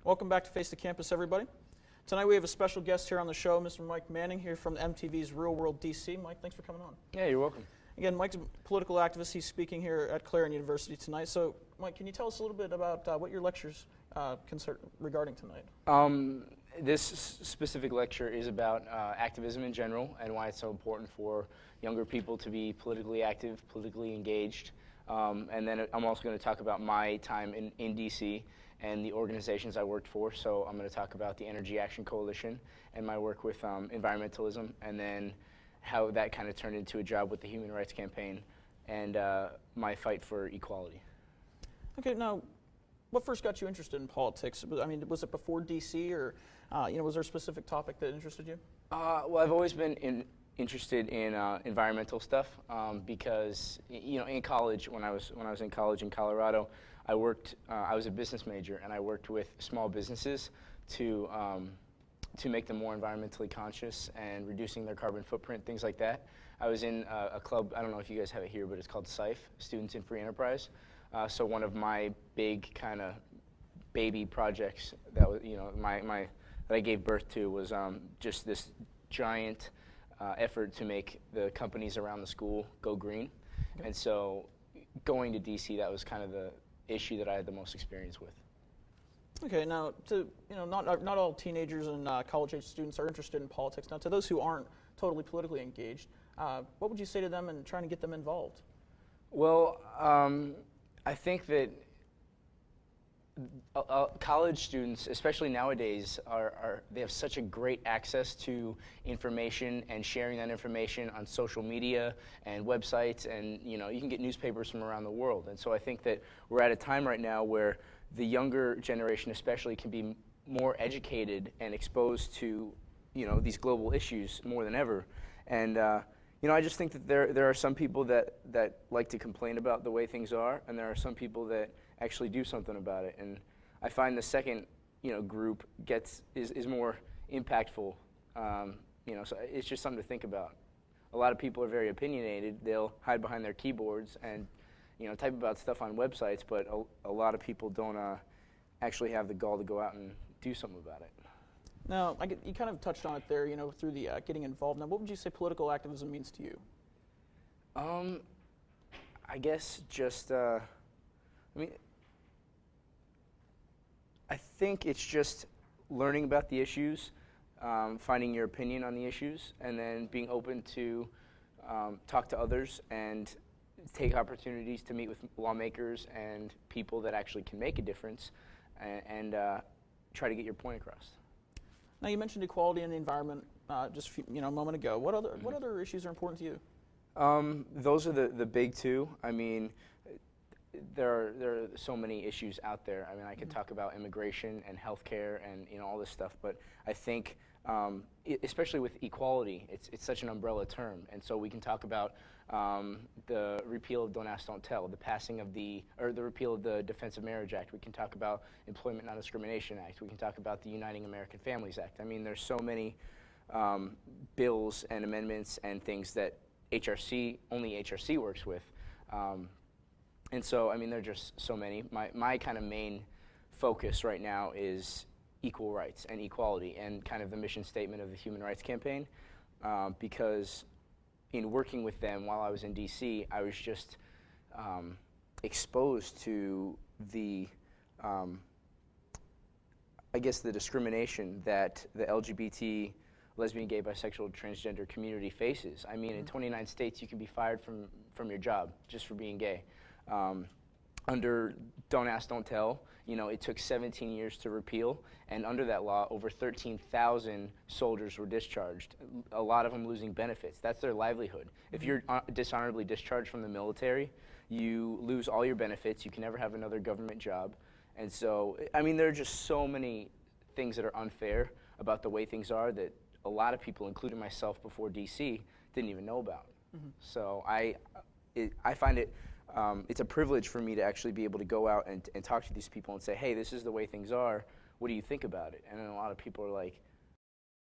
Welcome back to Face the Campus, everybody. Tonight we have a special guest here on the show, Mr. Mike Manning, here from MTV's Real World, DC. Mike, thanks for coming on. Yeah, you're welcome. Again, Mike's a political activist. He's speaking here at Clarion University tonight. So, Mike, can you tell us a little bit about what your lecture's regarding tonight? This specific lecture is about activism in general and why it's so important for younger people to be politically active, politically engaged. And then I'm also going to talk about my time in DC and the organizations I worked for. So I'm going to talk about the Energy Action Coalition and my work with environmentalism, and then how that kind of turned into a job with the Human Rights Campaign and my fight for equality. Okay, now, what first got you interested in politics? I mean, was it before DC, or was there a specific topic that interested you? Well, I've always been interested in environmental stuff because in college, when I was in college in Colorado, I was a business major, and I worked with small businesses to make them more environmentally conscious and reducing their carbon footprint, things like that. I was in a club, I don't know if you guys have it here, but it's called SIFE, Students in Free Enterprise. So one of my big kind of baby projects that was, that I gave birth to was just this giant effort to make the companies around the school go green. Okay. And so going to DC, that was kind of the issue that I had the most experience with. Okay, now not all teenagers and college-age students are interested in politics. Now, to those who aren't totally politically engaged, what would you say to them in trying to get them involved? Well, I think that college students, especially nowadays, they have such a great access to information and sharing that information on social media and websites, and you can get newspapers from around the world. And so I think that we're at a time right now where the younger generation especially can be more educated and exposed to these global issues more than ever. And I just think that there are some people that like to complain about the way things are, and there are some people that actually do something about it. And I find the second group is more impactful. So it's just something to think about. A lot of people are very opinionated. They'll hide behind their keyboards and type about stuff on websites, but a lot of people don't actually have the gall to go out and do something about it. Now, you kind of touched on it there, through the getting involved. Now, what would you say political activism means to you? I guess just, I think it's just learning about the issues, finding your opinion on the issues, and then being open to talk to others and take opportunities to meet with lawmakers and people that actually can make a difference, and try to get your point across. Now, you mentioned equality in the environment just a moment ago. What other issues are important to you? Those are the big two. I mean, there are so many issues out there. I mean, I could talk about immigration and healthcare and all this stuff, but I think especially with equality, it's such an umbrella term, and so we can talk about the repeal of Don't Ask, Don't Tell, the passing of the repeal of the Defense of Marriage Act. We can talk about Employment Non-Discrimination Act. We can talk about the Uniting American Families Act. I mean, there's so many bills and amendments and things that only HRC works with. And so, I mean, there are just so many. My kind of main focus right now is equal rights and equality, and kind of the mission statement of the Human Rights Campaign, because in working with them while I was in DC, I was just exposed to the, I guess, the discrimination that the LGBT, lesbian, gay, bisexual, transgender community faces. I mean, in 29 states, you can be fired from your job just for being gay. Under Don't Ask, Don't Tell, it took 17 years to repeal, and under that law, over 13,000 soldiers were discharged, a lot of them losing benefits. That's their livelihood. If you're dishonorably discharged from the military, you lose all your benefits. You can never have another government job. And so, I mean, there are just so many things that are unfair about the way things are that a lot of people, including myself before DC, didn't even know about. So I find it, it's a privilege for me to actually be able to go out and talk to these people and say, hey, this is the way things are. What do you think about it? And then a lot of people are like,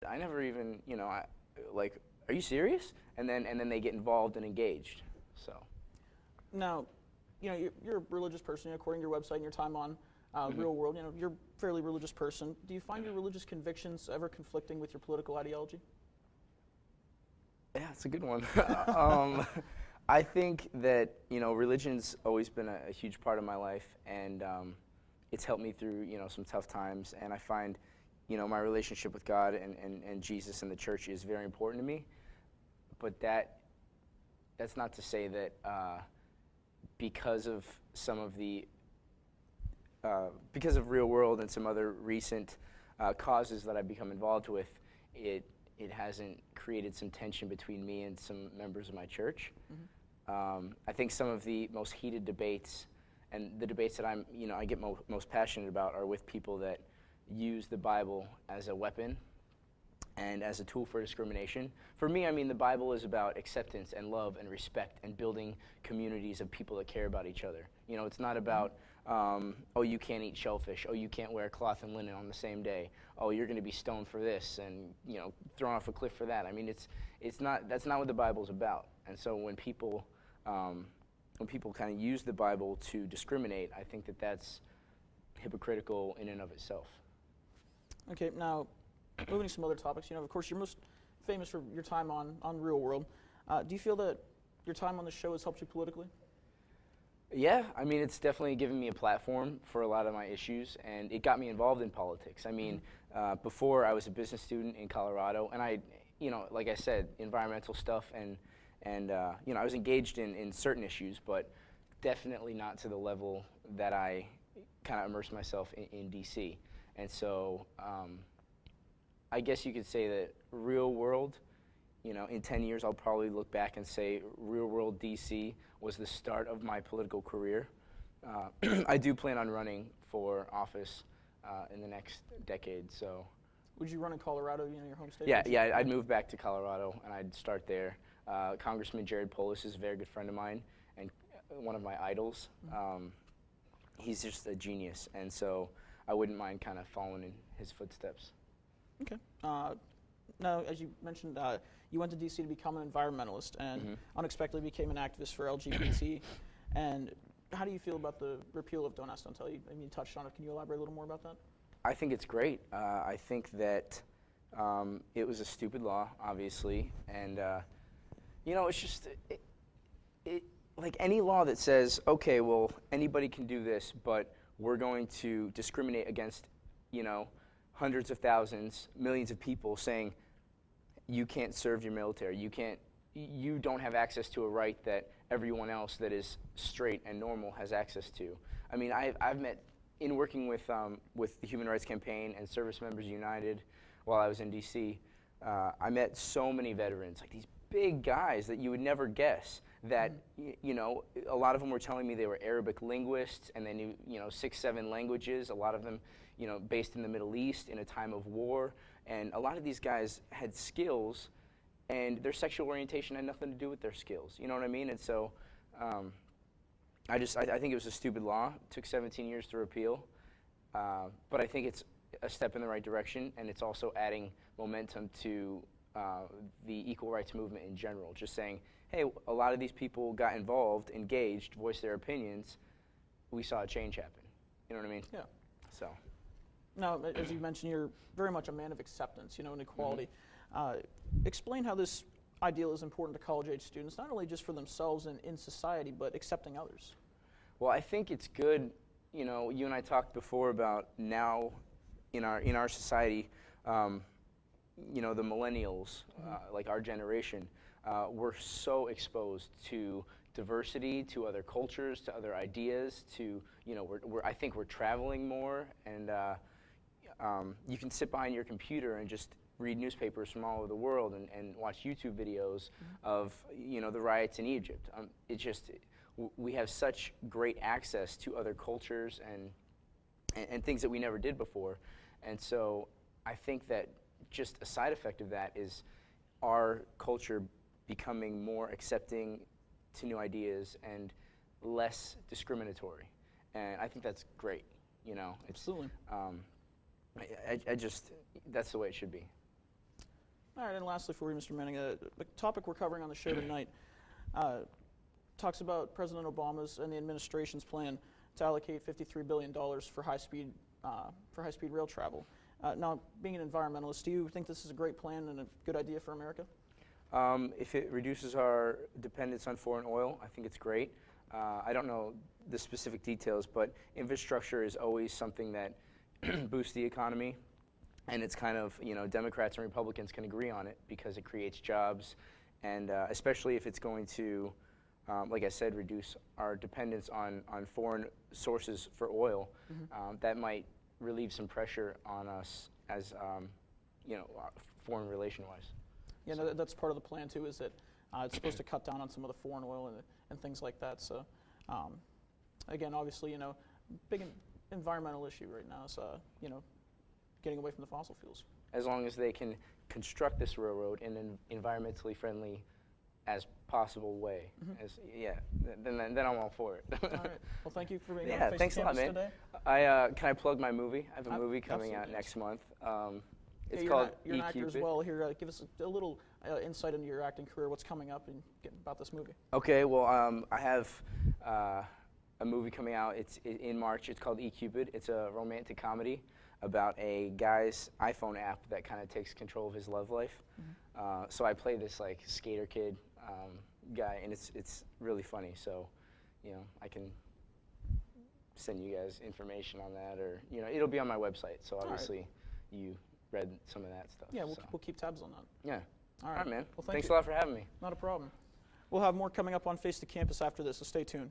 I never even, are you serious? And then they get involved and engaged. So. Now, you're a religious person, according to your website and your time on Real World. You know, you're a fairly religious person. Do you find your religious convictions ever conflicting with your political ideology? Yeah, it's a good one. I think that, you know, religion's always been a huge part of my life, and it's helped me through, you know, some tough times. And I find, you know, my relationship with God and Jesus and the church is very important to me. But that's not to say that because of some of the because of Real World and some other recent causes that I've become involved with, it hasn't created some tension between me and some members of my church. I think some of the most heated debates and the debates that I get most passionate about are with people that use the Bible as a weapon and as a tool for discrimination. For me, I mean, the Bible is about acceptance and love and respect and building communities of people that care about each other. You know, it's not about, oh, you can't eat shellfish, oh, you can't wear cloth and linen on the same day, oh, you're going to be stoned for this and, you know, thrown off a cliff for that. I mean, that's not what the Bible's about. And so when people kind of use the Bible to discriminate, I think that that's hypocritical in and of itself. Okay, now, moving to some other topics, you know, of course, you're most famous for your time on Real World. Do you feel that your time on the show has helped you politically? Yeah, I mean, it's definitely given me a platform for a lot of my issues, and it got me involved in politics. I mean, before I was a business student in Colorado, and I, you know, like I said, environmental stuff, and you know, I was engaged in certain issues, but definitely not to the level that I kind of immersed myself in DC. And so I guess you could say that Real World, you know, in 10 years I'll probably look back and say Real World DC was the start of my political career. I do plan on running for office in the next decade, so. Would you run in Colorado, you know, your home state? Yeah, I'd move back to Colorado and I'd start there. Congressman Jared Polis is a very good friend of mine and one of my idols. He's just a genius, and so I wouldn't mind kind of following in his footsteps. Okay. Now, as you mentioned, you went to DC to become an environmentalist and unexpectedly became an activist for LGBT. And how do you feel about the repeal of Don't Ask, Don't Tell? You touched on it. Can you elaborate a little more about that? I think it's great. I think that it was a stupid law, obviously, and you know, it's just like any law that says, okay, well, anybody can do this, but we're going to discriminate against, you know, hundreds of thousands, millions of people, saying you can't serve your military, you don't have access to a right that everyone else that is straight and normal has access to. I mean, I've met, in working with the Human Rights Campaign and Service Members United while I was in DC, I met so many veterans, like these big guys that you would never guess that, you know, a lot of them were telling me they were Arabic linguists and they knew, you know, 6-7 languages, a lot of them, you know, based in the Middle East in a time of war. And a lot of these guys had skills and their sexual orientation had nothing to do with their skills, you know what I mean? And so I think it was a stupid law. It took 17 years to repeal, but I think it's a step in the right direction, and it's also adding momentum to the equal rights movement in general, just saying, hey, a lot of these people got involved, engaged, voiced their opinions, we saw a change happen. You know what I mean? Yeah. So. Now, as you mentioned, you're very much a man of acceptance, you know, and equality. Explain how this ideal is important to college-age students, not only just for themselves and in society, but accepting others. Well, I think it's good, you know, you and I talked before about now in our society, you know, the millennials, like our generation, we're so exposed to diversity, to other cultures, to other ideas, to, you know, I think we're traveling more, and you can sit behind your computer and just read newspapers from all over the world and watch YouTube videos of, you know, the riots in Egypt. We have such great access to other cultures and things that we never did before. And so I think that just a side effect of that is our culture becoming more accepting to new ideas and less discriminatory. And I think that's great, you know. Absolutely. I just, that's the way it should be. All right, and lastly for you, Mr. Manning, the topic we're covering on the show tonight talks about President Obama's and the administration's plan to allocate $53 billion for high-speed rail travel. Now, being an environmentalist, do you think this is a great plan and a good idea for America? If it reduces our dependence on foreign oil, I think it's great. I don't know the specific details, but infrastructure is always something that boosts the economy, and it's kind of, Democrats and Republicans can agree on it because it creates jobs, and especially if it's going to, like I said, reduce our dependence on foreign sources for oil. That might relieve some pressure on us as, foreign relation-wise. Yeah, no, that's part of the plan too, is that it's supposed to cut down on some of the foreign oil and things like that. So, again, obviously, big environmental issue right now is, getting away from the fossil fuels. As long as they can construct this railroad in an environmentally friendly as possible way, then I'm all for it. All right. Well, thank you for being on Face thanks the a lot, Campus man. today. Can I plug my movie? I have a movie coming out next month. It's called You're an actor as E-Cupid. well. Here, give us a little insight into your acting career, what's coming up, and about this movie. Okay, well, I have a movie coming out. It's in March. It's called E-Cupid. It's a romantic comedy about a guy's iPhone app that kind of takes control of his love life. So I play this like skater kid guy, and it's really funny. So, I can send you guys information on that, or it'll be on my website. So obviously, you read some of that stuff. Yeah, we'll keep tabs on that. Yeah. All right, man. Well, Thanks a lot for having me. Not a problem. We'll have more coming up on Face the Campus after this, so stay tuned.